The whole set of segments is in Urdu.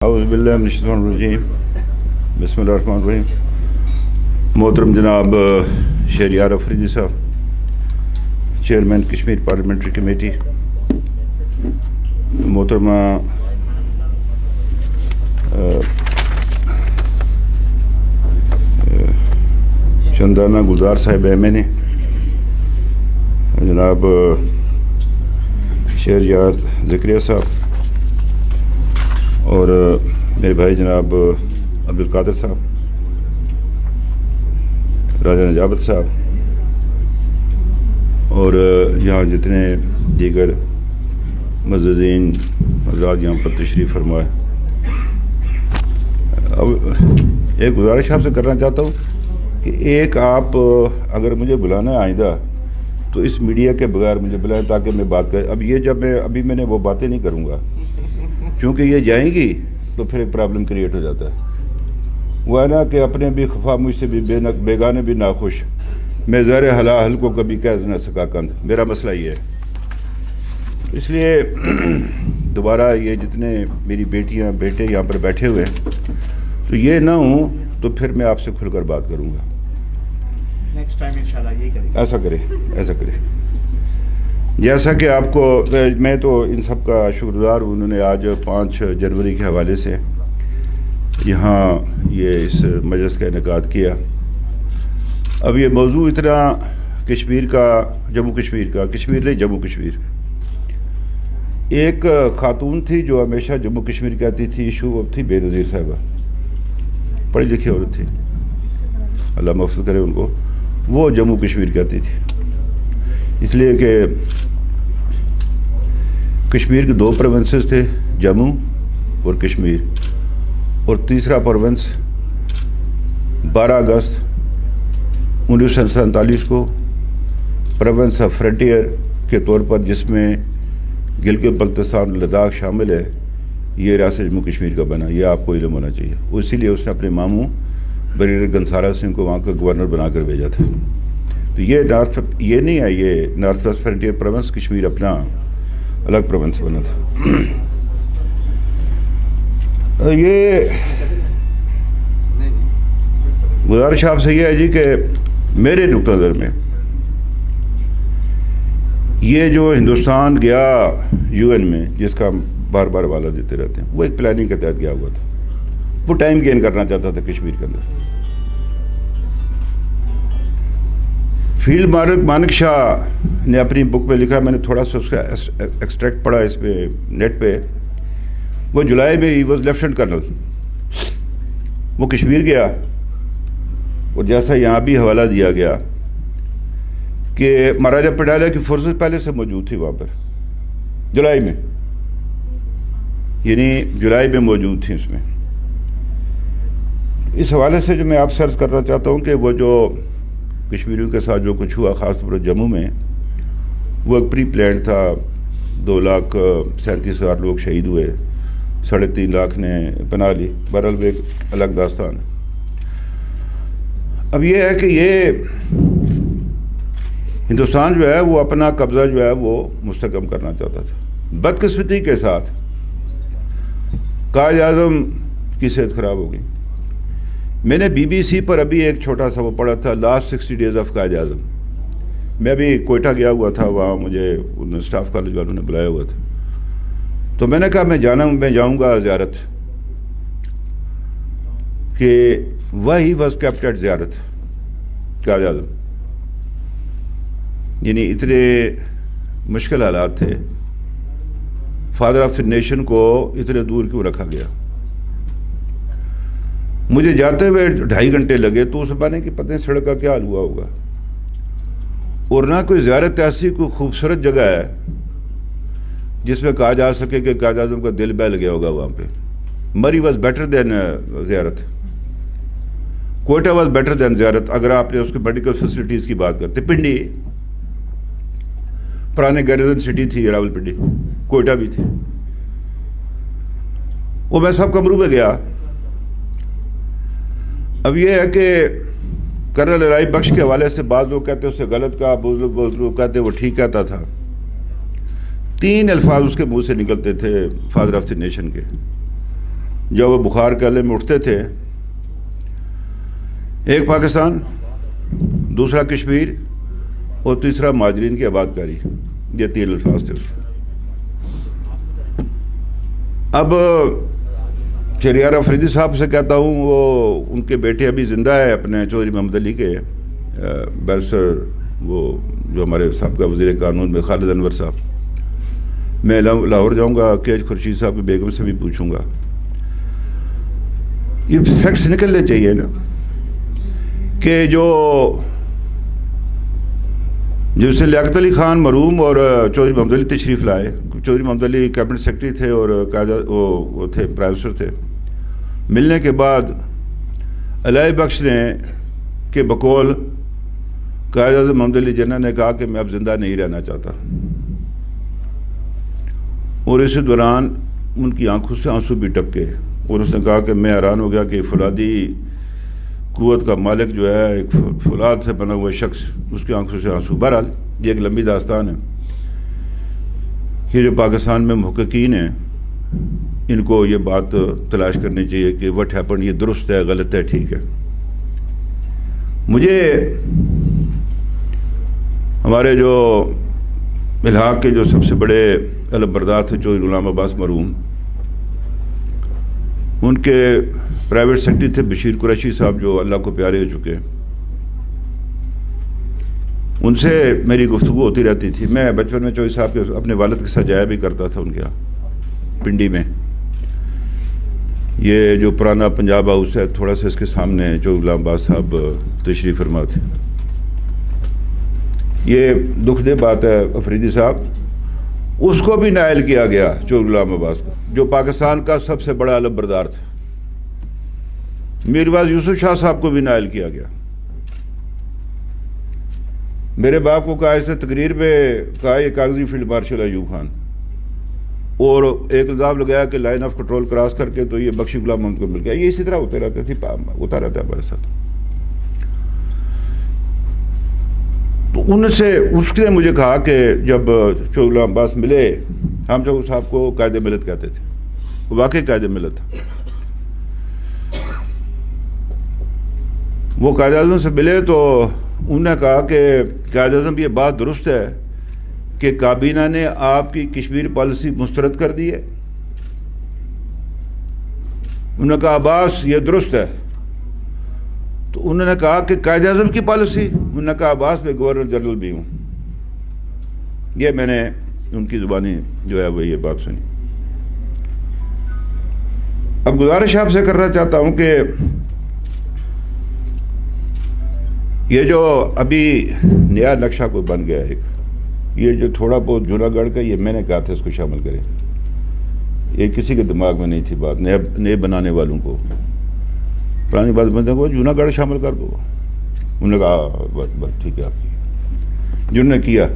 اعوذ باللہ من الشیطان الرجیم بسم اللہ الرحمن الرحیم. محترم جناب شہریار افریدی صاحب، چیئرمین کشمیر پارلیمنٹری کمیٹی، محترمہ چندانہ گلزار صاحب ایم این اے، جناب شہریار ذکریہ صاحب، اور میرے بھائی جناب عبدالقادر صاحب، راجہ نجابت صاحب، اور یہاں جتنے دیگر معززین حضرات یہاں پر تشریف فرمائے. اب ایک گزارش آپ سے کرنا چاہتا ہوں کہ ایک آپ اگر مجھے بلانا ہے آئندہ تو اس میڈیا کے بغیر مجھے بلائیں تاکہ میں بات کریں. اب یہ جب میں نے وہ باتیں نہیں کروں گا کیونکہ یہ جائیں گی تو پھر ایک پرابلم کریٹ ہو جاتا ہے. وہ ہے نا کہ اپنے بھی خفا مجھ سے بھی بیگانے بھی ناخوش، میں زہر حل کو کبھی کہہ نہ سکا کند. میرا مسئلہ یہ ہے. اس لیے دوبارہ یہ جتنے میری بیٹیاں بیٹے یہاں پر بیٹھے ہوئے ہیں تو یہ نہ ہوں تو پھر میں آپ سے کھل کر بات کروں گا. نیکسٹ ٹائم انشاءاللہ یہی کریں گے. ایسا کرے جیسا کہ آپ کو میں تو ان سب کا شکر گزار ہوں. انہوں نے آج 5 جنوری کے حوالے سے یہاں یہ اس مجلس کا انعقاد کیا. اب یہ موضوع اتنا کشمیر کا، جموں کشمیر کا، کشمیر نہیں جموں کشمیر. ایک خاتون تھی جو ہمیشہ جموں کشمیر کہتی تھی، ایشو تھی بے نظیر صاحبہ، پڑھی لکھی عورت تھی، اللہ محفوظ کرے ان کو. وہ جموں کشمیر کہتی تھی اس لیے کہ کشمیر کے 2 پروونسز تھے، جموں اور کشمیر، اور تیسرا پروونس 12 اگست 1947 کو پروونس آف فرنٹیئر کے طور پر، جس میں گلگت بلتستان لداخ شامل ہے، یہ ریاست جموں کشمیر کا بنا. یہ آپ کو علم ہونا چاہیے. اسی لیے اس نے اپنے ماموں بریگر گنسارا سنگھ کو وہاں کا گورنر بنا کر بھیجا تھا. تو یہ نہیں ہے، یہ north west frontier province, Kashmir اپنا الگ پروونس بنا تھا. یہ گزارش آپ سے یہ ہے جی کہ میرے نقطہ نظر میں یہ جو ہندوستان گیا UN میں، جس کا بار بار حوالہ دیتے رہتے ہیں، وہ ایک پلاننگ کے تحت گیا ہوا تھا. وہ ٹائم گین کرنا چاہتا تھا کشمیر کے اندر. فیلڈ مانک شاہ نے اپنی بک میں لکھا، میں نے تھوڑا سا اس کا ایکسٹریکٹ پڑھا اس پہ نیٹ پہ. وہ جولائی میں ہی واز لیفٹیننٹ کرنل، وہ کشمیر گیا، اور جیسا یہاں بھی حوالہ دیا گیا کہ مہاراجہ پٹالہ کی فورسز پہلے سے موجود تھی وہاں پر جولائی میں، یعنی جولائی میں موجود تھی اس میں. اس حوالے سے جو میں آپ سے عرض کرنا چاہتا ہوں کہ وہ جو کشمیریوں کے ساتھ جو کچھ ہوا، خاص طور پر جموں میں، وہ ایک پری پلانڈ تھا. 2,37,000 لوگ شہید ہوئے، 3.5 لاکھ نے پناہ لی. بہرحال وہ ایک الگ داستان ہے. اب یہ ہے کہ یہ ہندوستان جو ہے وہ اپنا قبضہ جو ہے وہ مستحکم کرنا چاہتا تھا. بدقسمتی کے ساتھ قائد اعظم کی صحت خراب ہو گئی. میں نے BBC پر ابھی ایک چھوٹا سا وہ پڑھا تھا، last 60 days of Quaid Azam. میں ابھی کوئٹہ گیا ہوا تھا، وہاں مجھے اسٹاف کالج والوں نے بلایا ہوا تھا. تو میں نے کہا میں جاؤں گا زیارت، کہ وہی واز کیپٹ ایٹ زیارت قائد اعظم. یعنی اتنے مشکل حالات تھے، فادر آف دی نیشن کو اتنے دور کیوں رکھا گیا. مجھے جاتے ہوئے 2.5 گھنٹے لگے. تو اس زمانے کی پتہ نہیں سڑک کا کیا حال ہوا ہوگا. اور نہ کوئی زیارت ایسی کوئی خوبصورت جگہ ہے جس میں کہا جا سکے کہ قائد اعظم کا دل بہل گیا ہوگا وہاں پہ. مری واز بیٹر دین زیارت، کوئٹہ واز بیٹر دین زیارت. اگر آپ نے اس کے میڈیکل فیسلٹیز کی بات کرتے، پنڈی پرانے گیریزن سٹی تھی، راول پنڈی، کوئٹہ بھی تھی. وہ میں سب کمروں میں گیا. اب یہ ہے کہ کرنل الائی بخش کے حوالے سے بعض لوگ کہتے ہیں اس سے غلط کہا، بعض لوگ کہتے ہیں وہ ٹھیک کہتا تھا. 3 الفاظ اس کے منہ سے نکلتے تھے فادر آف دی نیشن کے. جب وہ بخار کے عالم میں اٹھتے تھے، ایک پاکستان، دوسرا کشمیر اور تیسرا مہاجرین کی آباد کاری، یہ 3 الفاظ تھے اس کے۔ اب شہریار افریدی صاحب سے کہتا ہوں، وہ ان کے بیٹے ابھی زندہ ہے اپنے چودھری محمد علی کے، بیرسٹر وہ جو ہمارے سابقہ وزیر قانون میں خالد انور صاحب، میں لاہور جاؤں گا، کیج خورشید صاحب کی بیگم سے بھی پوچھوں گا، یہ فیکٹس نکلنے چاہیے نا کہ جب سے لیاقت علی خان مرحوم اور چودھری محمد علی تشریف لائے، چودھری محمد علی کیبنٹ سیکرٹری تھے اور وہ تھے پرائم منسٹر تھے، ملنے کے بعد علائی بخش نے کہ بقول قائد اعظم محمد علی جناح نے کہا کہ میں اب زندہ نہیں رہنا چاہتا، اور اسی دوران ان کی آنکھوں سے آنسو بھی ٹپکے، اور اس نے کہا کہ میں حیران ہو گیا کہ فولادی قوت کا مالک جو ہے ایک فولاد سے بنا ہوا شخص، اس کی آنکھوں سے آنسو۔ بہرحال یہ ایک لمبی داستان ہے۔ یہ جو پاکستان میں محققین ہیں، ان کو یہ بات تلاش کرنی چاہیے کہ وٹ ہیپن، یہ درست ہے، غلط ہے، ٹھیک ہے۔ مجھے ہمارے جو الحاق کے جو سب سے بڑے علم بردار تھے چودھری غلام عباس مرحوم، ان کے پرائیویٹ سیکرٹری تھے بشیر قریشی صاحب، جو اللہ کو پیارے ہو چکے، ان سے میری گفتگو ہوتی رہتی تھی۔ میں بچپن میں چودھری صاحب کے اپنے والد کے ساتھ جایا بھی کرتا تھا ان کے یہاں پنڈی میں، یہ جو پرانا پنجاب ہاؤس ہے تھوڑا سا اس کے سامنے چودھری غلام عباس صاحب تشریف فرما تھے۔ یہ دکھ دہ بات ہے افریدی صاحب، اس کو بھی نائل کیا گیا چودھری غلام عباس کو، جو پاکستان کا سب سے بڑا علم بردار تھا۔ میرواز یوسف شاہ صاحب کو بھی نائل کیا گیا۔ میرے باپ کو کہا، اس نے تقریر میں کہا یہ کاغذی فیلڈ مارشل ایوب خان، اور ایک الزام لگایا کہ لائن آف کنٹرول کراس کر کے تو یہ بخشی غلام محمد کو مل گیا۔ یہ اسی طرح ہوتے رہتے تھے، ہوتا رہتا ہے ہمارے ساتھ۔ تو ان سے اس نے مجھے کہا کہ جب چودھری غلام عباس ملے، ہم چودھری صاحب کو قائد ملت کہتے تھے، وہ واقعی قائد ملت تھا۔ وہ قائد اعظم سے ملے تو انہوں نے کہا کہ قائد اعظم یہ بات درست ہے کہ کابینہ نے آپ کی کشمیر پالیسی مسترد کر دی ہے؟ انہوں نے کہا عباس یہ درست ہے۔ تو انہوں نے کہا کہ قائد اعظم کی پالیسی؟ انہوں نے کہا عباس میں گورنر جنرل بھی ہوں۔ یہ میں نے ان کی زبانی جو ہے وہ یہ بات سنی۔ اب گزارش آپ سے کرنا چاہتا ہوں کہ یہ جو ابھی نیا نقشہ کوئی بن گیا ہے، یہ جو تھوڑا بہت جوناگڑھ گڑھ کا، یہ میں نے کہا تھا اس کو شامل کریں، یہ کسی کے دماغ میں نہیں تھی بات، نئے بنانے والوں کو، پرانی بات بندے کو جوناگڑھ گڑھ شامل کر دو۔ انہوں نے کہا بات ٹھیک ہے آپ کی، جنہوں نے کیا۔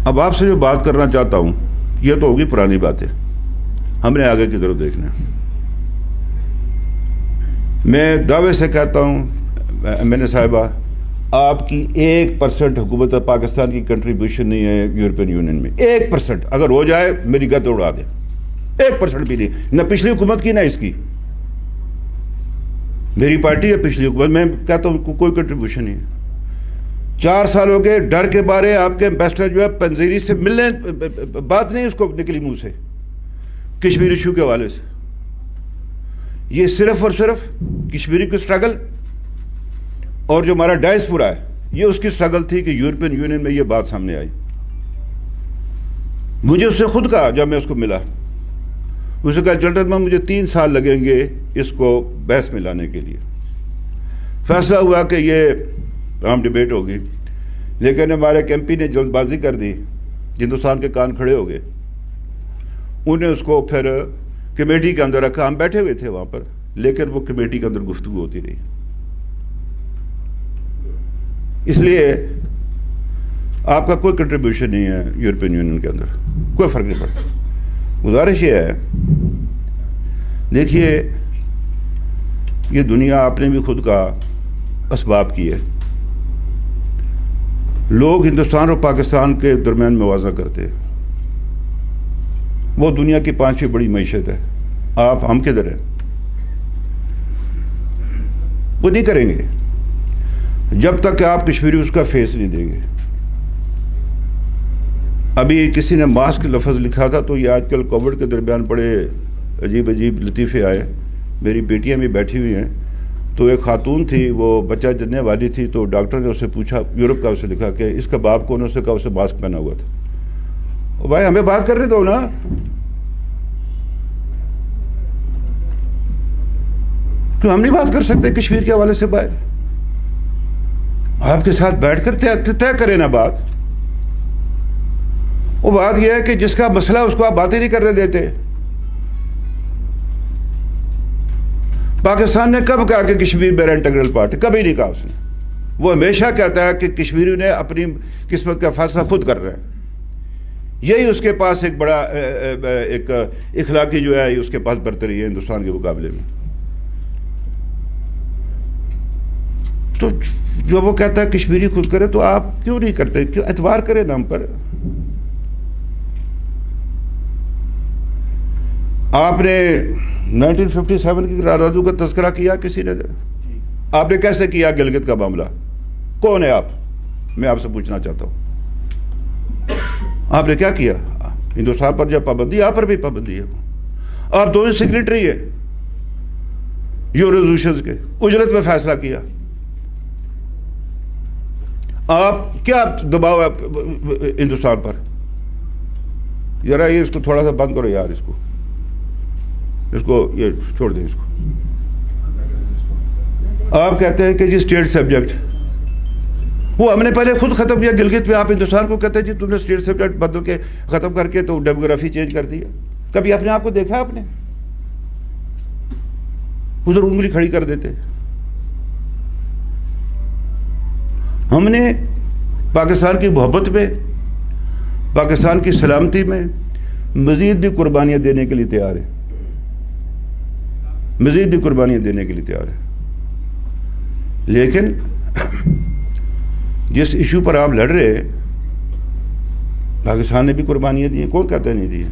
اب آپ سے جو بات کرنا چاہتا ہوں یہ تو ہوگی پرانی باتیں، ہم نے آگے کی طرف دیکھنا ہے۔ میں دعوے سے کہتا ہوں میں نے صاحبہ، آپ کی 1% حکومت پاکستان کی کنٹریبیوشن نہیں ہے یورپین یونین میں، 1%۔ اگر ہو جائے میری گد اڑا دے، 1% بھی نہیں، نہ پچھلی حکومت کی نہ اس کی۔ میری پارٹی ہے پچھلی حکومت، میں کہتا ہوں کوئی کنٹریبیوشن نہیں ہے۔ 4 سال ہو گئے، ڈر کے بارے آپ کے امبیسڈر جو ہے پنزیری سے ملنے، بات نہیں اس کو نکلی منہ سے کشمیر ایشو کے حوالے سے۔ یہ صرف اور صرف کشمیری کی سٹرگل اور جو ہمارا ڈائسپورا ہے، یہ اس کی سٹرگل تھی کہ یورپین یونین میں یہ بات سامنے آئی۔ مجھے اس سے خود کہا جب میں اس کو ملا، اس نے کہا جنٹلمین مجھے 3 سال لگیں گے اس کو بحث میں لانے کے لیے۔ فیصلہ ہوا کہ یہ عام ڈیبیٹ ہوگی، لیکن ہمارے ایک ایم پی نے جلد بازی کر دی، ہندوستان کے کان کھڑے ہو گئے، انہیں اس کو پھر کمیٹی کے اندر رکھا۔ ہم بیٹھے ہوئے تھے وہاں پر، لیکن وہ کمیٹی کے اندر گفتگو ہوتی رہی۔ اس لیے آپ کا کوئی کنٹریبیوشن نہیں ہے یورپین یونین کے اندر، کوئی فرق نہیں پڑتا۔ گزارش یہ ہے، دیکھیے یہ دنیا آپ نے بھی خود کا اسباب کی ہے، لوگ ہندوستان اور پاکستان کے درمیان موازنہ کرتے ہیں۔ وہ دنیا کی 5ویں بڑی معیشت ہے. ہم کدھر ہیں؟ وہ نہیں کریں گے جب تک کہ آپ کشمیری اس کا فیس نہیں دیں گے. ابھی کسی نے ماسک لفظ لکھا تھا تو یہ آج کل کووڈ کے درمیان بڑے عجیب عجیب لطیفے آئے. میری بیٹیاں بھی بیٹھی ہوئی ہیں. تو ایک خاتون تھی, وہ بچہ جننے والی تھی, تو ڈاکٹر نے اسے پوچھا, یورپ کا اسے لکھا کہ اس کا باپ کون؟ اسے کہا اسے ماسک پہنا ہوا تھا. بھائی ہمیں بات کرنے دو نا. کیوں ہم نہیں بات کر سکتے کشمیر کے حوالے سے؟ باہر آپ کے ساتھ بیٹھ کر طے کریں نا بات. وہ بات یہ ہے کہ جس کا مسئلہ اس کو آپ باتیں نہیں کرنے دیتے. پاکستان نے کب کہا کہ کشمیر میرا انٹیگرل پارٹ ہے؟ کبھی نہیں کہا اس نے. وہ ہمیشہ کہتا ہے کہ کشمیریوں نے اپنی قسمت کا فیصلہ خود کر رہا ہے. یہی اس کے پاس ایک بڑا ایک اخلاقی جو ہے اس کے پاس برتری ہے ہندوستان کے مقابلے میں. تو جو وہ کہتا ہے کشمیری خود کرے, تو آپ کیوں نہیں کرتے؟ کیوں اعتبار کریں نا ہم پر؟ آپ نے 1957 کی قراردادوں کا تذکرہ کیا کسی نے؟ آپ نے کیسے کیا گلگت کا معاملہ؟ کون ہے آپ؟ میں آپ سے پوچھنا چاہتا ہوں. آپ نے کیا کیا؟ ہندوستان پر جب پابندی, آپ پر بھی پابندی ہے. آپ دونوں سیکریٹری ہیں یو ریزولوشنز کے, اجرت میں فیصلہ کیا. آپ کیا دباؤ ہے ہندوستان پر؟ ذرا یہ اس کو تھوڑا سا بند کرو یار, اس کو یہ چھوڑ دیں اس کو. آپ کہتے ہیں کہ جی اسٹیٹ سبجیکٹ, وہ ہم نے پہلے خود ختم کیا گلگت پہ. آپ ہندوستان کو کہتے ہیں جی تم نے اسٹیٹ سبجیکٹ بدل کے ختم کر کے تو ڈیموگرافی چینج کر دیا. کبھی اپنے آپ کو دیکھا آپ نے؟ ادھر انگلی کھڑی کر دیتے. ہم نے پاکستان کی محبت میں, پاکستان کی سلامتی میں مزید بھی قربانیاں دینے کے لیے تیار ہیں, مزید بھی قربانیاں دینے کے لیے تیار ہیں. لیکن جس ایشو پر آپ لڑ رہے ہیں, پاکستان نے بھی قربانیاں دی ہیں. کون کہتا ہے نہیں دی ہیں؟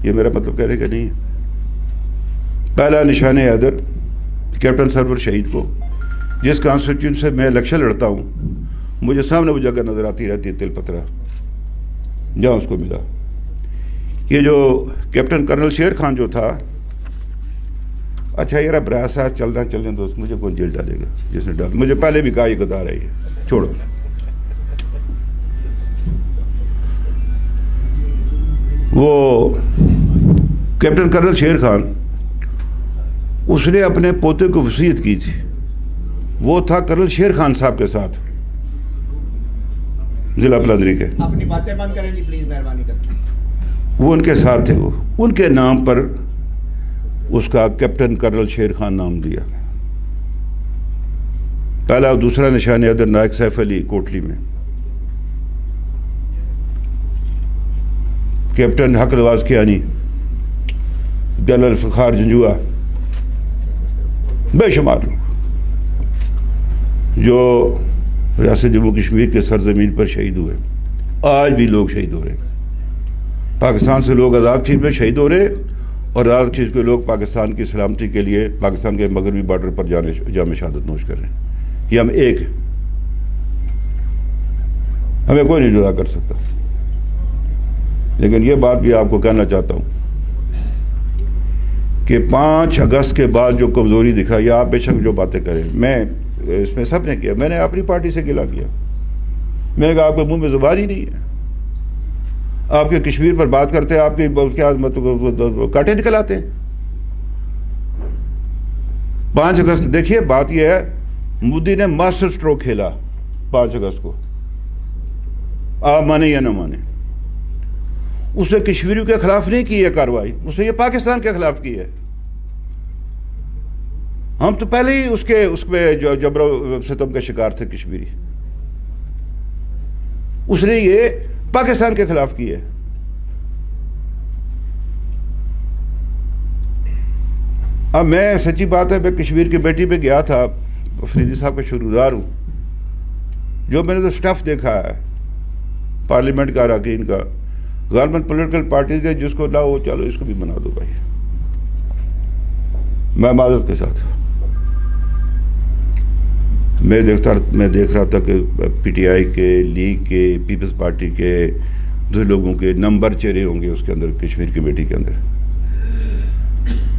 یہ میرا مطلب کہہ رہے کہ نہیں ہے. پہلا نشان حیدر کیپٹن سرور شہید کو, جس کانسٹیٹیوشن سے میں الیکشن لڑتا ہوں, مجھے سامنے وہ جگہ نظر آتی رہتی ہے تل پترا, جہاں اس کو ملا. یہ جو کیپٹن کرنل شیر خان جو تھا, اچھا یار برا صاحب چلنے دوست, مجھے کون جیل ڈالے گا؟ جس نے ڈال, مجھے پہلے بھی کہا یہ غدار ہے, یہ چھوڑو. وہ کیپٹن کرنل شیر خان, اس نے اپنے پوتے کو وصیت کی تھی. وہ تھا کرنل شیر خان صاحب کے ساتھ ضلع پلندری کے. اپنی باتیں بند کریں جی پلیز, مہربانی کریں. وہ ان کے ساتھ تھے. وہ ان کے نام پر اس کا کیپٹن کرنل شیر خان نام دیا. پہلا اور دوسرا نشان حیدر نائک سیف علی کوٹلی میں, کیپٹن حق نواز کیانی, جنرل فخار جنجوا, بے شمار لوگ جو ریاست جموں کشمیر کے سرزمین پر شہید ہوئے. آج بھی لوگ شہید ہو رہے ہیں. پاکستان سے لوگ آزاد کشمیر میں شہید ہو رہے ہیں, اور آزاد کشمیر کے لوگ پاکستان کی سلامتی کے لیے پاکستان کے مغربی بارڈر پر جام شہادت نوش کر رہے ہیں. یہ ہم ایک ہیں, ہمیں کوئی نہیں جدا کر سکتا. لیکن یہ بات بھی آپ کو کہنا چاہتا ہوں کہ 5 اگست کے بعد جو کمزوری دکھائی, آپ بے شک جو باتیں کریں, میں اس میں سب نے کیا. میں نے اپنی پارٹی سے گلا کیا. میں نے کہا آپ کے منہ میں زبان ہی نہیں ہے, آپ کے کشمیر پر بات کرتے ہیں, آپ کی کیا کاٹے نکل آتے ہیں. 5 اگست دیکھیے, بات یہ ہے, مودی نے ماسٹر سٹروک کھیلا 5 اگست کو, آپ مانے یا نہ مانے. اس نے کشمیریوں کے خلاف نہیں کی ہے کارروائی, اس نے یہ پاکستان کے خلاف کی ہے. ہم تو پہلے ہی اس میں جو جبر و ستم کا شکار تھے کشمیری. اس نے یہ پاکستان کے خلاف کی ہے. اب میں سچی بات ہے, میں کشمیر کی بیٹی پہ گیا تھا, فریدی صاحب کا شکردار ہوں. جو میں نے تو سٹف دیکھا ہے پارلیمنٹ کا, اراکین کا, غالباً پولیٹیکل پارٹیز ہے جس کو لاؤ چلو اس کو بھی بنا دو بھائی. میں معذرت کے ساتھ میں دیکھ رہا تھا کہ پی ٹی آئی کے، لیگ کے، پیپلز پارٹی کے دو لوگوں کے نمبر چہرے ہوں گے اس کے اندر، کشمیر کمیٹی کے اندر.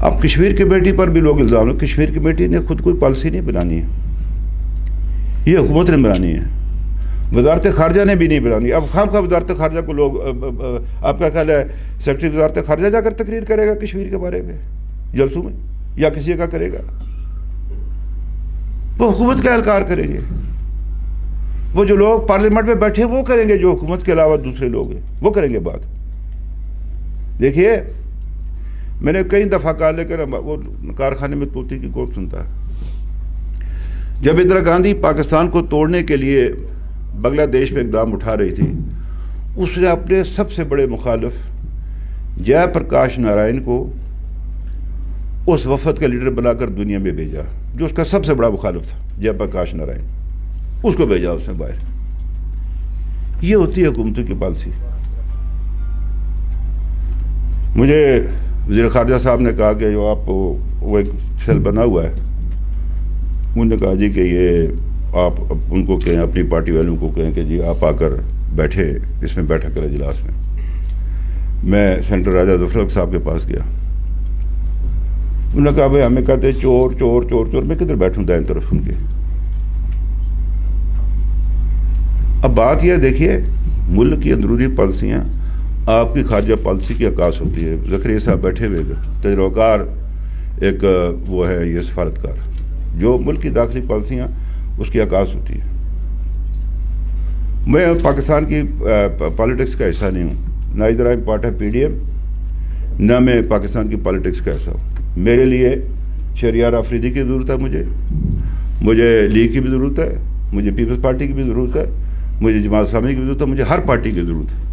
اب کشمیر کمیٹی پر بھی لوگ الزام ہیں. کشمیر کمیٹی نے خود کوئی پالیسی نہیں بنانی ہے، یہ حکومت نے بنانی ہے، وزارت خارجہ نے بھی نہیں بنانی. اب خام خواہ وزارت خارجہ کو لوگ، آپ کا خیال ہے سیکرٹری وزارت خارجہ جا کر تقریر کرے گا کشمیر کے بارے میں جلسوں میں، یا کسی کا کرے گا؟ وہ حکومت کا اہلکار کریں گے. وہ جو لوگ پارلیمنٹ میں بیٹھے وہ کریں گے، جو حکومت کے علاوہ دوسرے لوگ ہیں وہ کریں گے بات. دیکھیے میں نے کئی دفعہ کہا، لیکن وہ کارخانے میں طوطی کی کوپ سنتا ہے. جب اندرا گاندھی پاکستان کو توڑنے کے لیے بنگلہ دیش میں اقدام اٹھا رہی تھی، اس نے اپنے سب سے بڑے مخالف جے پرکاش نارائن کو اس وفد کا لیڈر بنا کر دنیا میں بھیجا، جو اس کا سب سے بڑا مخالف تھا، جے پرکاش نارائن. اس کو بھیجا اس نے باہر. یہ ہوتی ہے حکومتوں کی پالیسی. مجھے وزیر خارجہ صاحب نے کہا کہ جو آپ وہ ایک سیل بنا ہوا ہے، انہوں نے کہا جی کہ یہ آپ ان کو کہیں، اپنی پارٹی والوں کو کہیں کہ جی آپ آ کر بیٹھے اس میں بیٹھا کریں اجلاس میں. میں سینیٹر راجہ ظفر صاحب کے پاس گیا. انہوں نے کہا بھائی ہمیں کہتے چور چور چور چور، میں کدھر بیٹھوں دائیں طرف ان کے. اب بات یہ دیکھیے، ملک کی اندرونی پالیسیاں آپ کی خارجہ پالیسی کی عکاس ہوتی ہے. زکریا صاحب بیٹھے ہوئے تجربہ کار ایک وہ ہے یہ سفارتکار، جو ملک کی داخلی پالیسیاں اس کی عکاس ہوتی ہے. میں پاکستان کی پالیٹکس کا حصہ نہیں ہوں، نہ ادھر آئی پارٹ ہے پی ڈی ایم، نہ میں پاکستان کی پالیٹکس کا حصہ ہوں. میرے لیے شہریار آفریدی کی ضرورت ہے، مجھے لیگ کی بھی ضرورت ہے، مجھے پیپلز پارٹی کی بھی ضرورت ہے، مجھے جماعت اسلامی کی بھی ضرورت ہے، مجھے ہر پارٹی کی ضرورت ہے.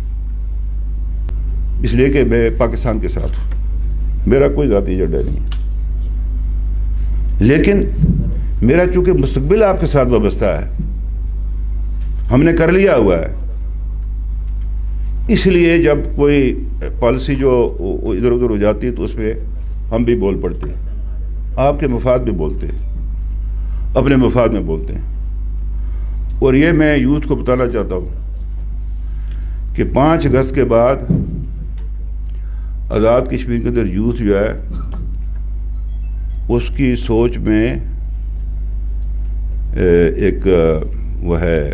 اس لیے کہ میں پاکستان کے ساتھ ہوں، میرا کوئی ذاتی ایجنڈا نہیں ہے. لیکن میرا چونکہ مستقبل آپ کے ساتھ وابستہ ہے، ہم نے کر لیا ہوا ہے، اس لیے جب کوئی پالیسی جو ادھر ادھر ہو جاتی ہے تو اس میں ہم بھی بول پڑتے ہیں. آپ کے مفاد میں بولتے ہیں، اپنے مفاد میں بولتے ہیں. اور یہ میں یوتھ کو بتانا چاہتا ہوں کہ 5 اگست کے بعد آزاد کشمیر کے اندر یوتھ جو ہے اس کی سوچ میں ایک وہ ہے،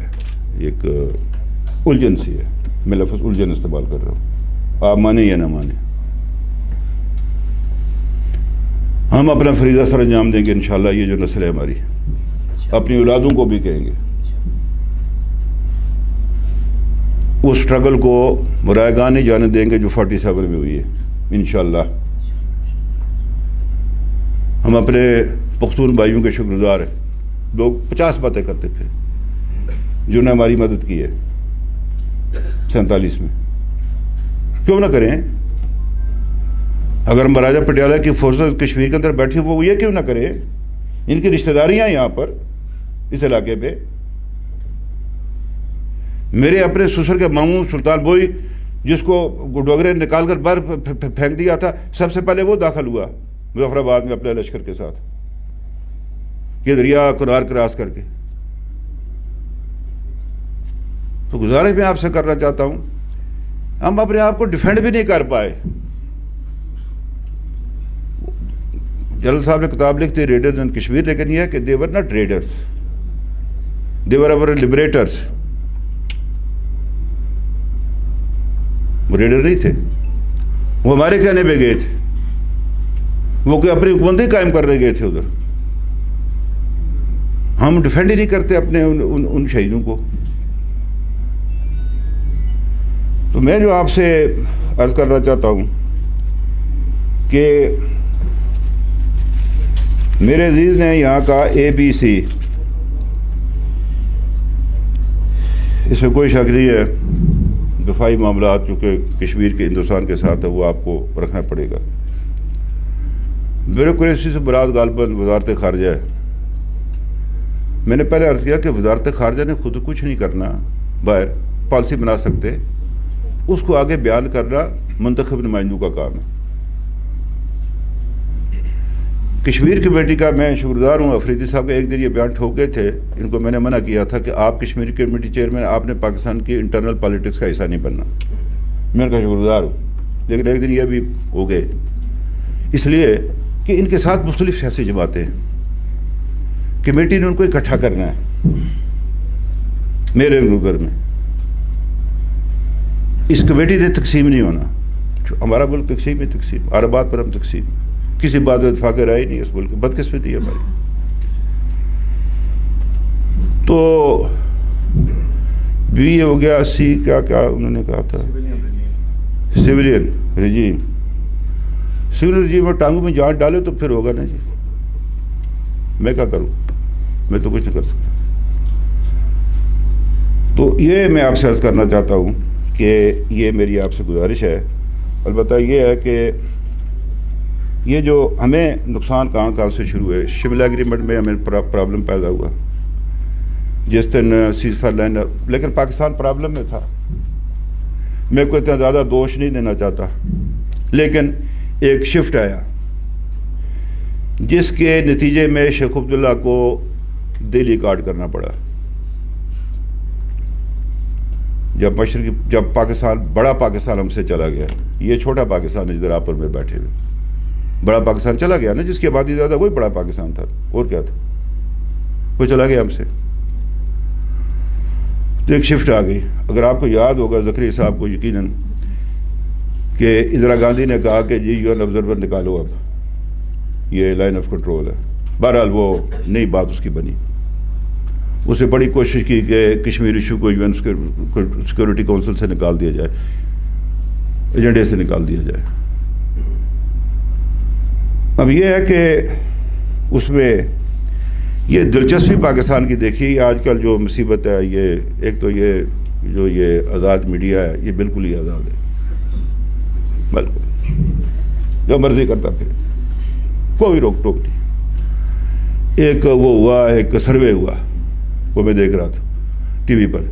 ایک الجھن سی ہے. میں لفظ الجھن استعمال کر رہا ہوں، آپ مانیں یا نہ مانیں. ہم اپنا فریضہ سر انجام دیں گے انشاءاللہ. یہ جو نسل ہے ہماری، اپنی اولادوں کو بھی کہیں گے اس سٹرگل کو رائے گاہ نہیں جانے دیں گے جو 47 میں ہوئی ہے انشاءاللہ. ہم اپنے پختون بھائیوں کے شکر گزار ہیں. لوگ 50 باتیں کرتے تھے جنہوں نے ہماری مدد کی ہے 47 میں. کیوں نہ کریں؟ اگر مہاراجہ پٹیالہ کی فورسز کشمیر کے اندر بیٹھی وہ یہ کیوں نہ کریں؟ ان کی رشتہ داریاں یہاں پر اس علاقے پہ. میرے اپنے سسر کے ماموں سلطان بوئی، جس کو ڈوگرے نکال کر باہر پھینک دیا تھا، سب سے پہلے وہ داخل ہوا مظفر آباد میں اپنے لشکر کے ساتھ، یہ دریا کنار کراس کر کے. تو گزارش میں آپ سے کرنا چاہتا ہوں، ہم اپنے آپ کو ڈیفینڈ بھی نہیں کر پائے. جلال صاحب نے کتاب لکھتی ریڈرز ان کشمیر، لیکن یہ ہے کہ دے ور ناٹ ریڈرز، دے ور اور لبریٹرز. وہ ریڈر نہیں تھے، وہ ہمارے کہنے پہ گئے تھے، وہ کوئی اپنی حکومت نہیں قائم کرنے گئے تھے ادھر. ہم ڈیفینڈ ہی نہیں کرتے اپنے ان شہیدوں کو. تو میں جو آپ سے عرض کرنا چاہتا ہوں کہ میرے عزیز نے یہاں کا ABC، اس میں کوئی شک نہیں ہے. دفاعی معاملات چونکہ کشمیر کے ہندوستان کے ساتھ ہے، وہ آپ کو رکھنا پڑے گا. میرے کو اسی سے مراد غالباً وزارت خارجہ ہے. میں نے پہلے عرض کیا کہ وزارت خارجہ نے خود کچھ نہیں کرنا، باہر پالیسی بنا سکتے، اس کو آگے بیان کرنا منتخب نمائندوں کا کام ہے. کشمیر کمیٹی کا میں شکردار ہوں. افریدی صاحب کا ایک دن یہ بیان ٹھوکے تھے, ان کو میں نے منع کیا تھا کہ آپ کشمیر کمیٹی چیئرمین, آپ نے پاکستان کی انٹرنل پالیٹکس کا حصہ نہیں بننا. میں ان کا شکردار ہوں, لیکن ایک دن یہ بھی ہو گئے, اس لیے کہ ان کے ساتھ مختلف سیاسی جماعتیں ہیں. کمیٹی نے ان کو اکٹھا کرنا ہے میرے گھر میں. اس کمیٹی نے تقسیم نہیں ہونا. ہمارا ملک تقسیم ہے, تقسیم ہر بات پر ہم تقسیم, کسی بات میں اتفاق رائے نہیں. اس ملک بدقسمتی ہے ہماری. تو بھی یہ ہو گیا 80 کیا انہوں نے کہا تھا, سویلین رجیم. سویلین رجیم میں ٹانگوں میں جان ڈالے تو پھر ہوگا نا جی. میں کیا کروں, میں تو کچھ نہیں کر سکتا. تو یہ میں آپ سے عرض کرنا چاہتا ہوں کہ یہ میری آپ سے گزارش ہے. البتہ یہ ہے کہ یہ جو ہمیں نقصان کہاں سے شروع ہے. شملہ ایگریمنٹ میں ہمیں پرابلم پیدا ہوا جس دن سیز فائر لائن, لیکن پاکستان پرابلم میں تھا. میں کو اتنا زیادہ دوش نہیں دینا چاہتا, لیکن ایک شفٹ آیا جس کے نتیجے میں شیخ عبداللہ کو دہلی کاٹ کرنا پڑا. جب پاکستان, بڑا پاکستان ہم سے چلا گیا, یہ چھوٹا پاکستان ہے جدھر آپ پر میں بیٹھے ہوئے. بڑا پاکستان چلا گیا نا, جس کی آبادی زیادہ, وہی بڑا پاکستان تھا. اور کیا تھا, وہ چلا گیا ہم سے. تو ایک شفٹ آ گئی. اگر آپ کو یاد ہوگا زکریا صاحب کو یقیناً کہ اندرا گاندھی نے کہا کہ جی UN آبزرور نکالو, اب یہ لائن آف کنٹرول ہے. بہرحال وہ نئی بات اس کی بنی. اسے بڑی کوشش کی کہ کشمیر ایشو کو UN سیکورٹی کونسل سے نکال دیا جائے, ایجنڈے سے نکال دیا جائے. اب یہ ہے کہ اس میں یہ دلچسپی پاکستان کی دیکھی. آج کل جو مصیبت ہے, یہ ایک تو یہ آزاد میڈیا ہے, یہ بالکل ہی آزاد ہے, بالکل جو مرضی کرتا پھر, کوئی روک ٹوک نہیں. ایک وہ ہوا, ایک سروے ہوا, وہ میں دیکھ رہا تھا ٹی وی پر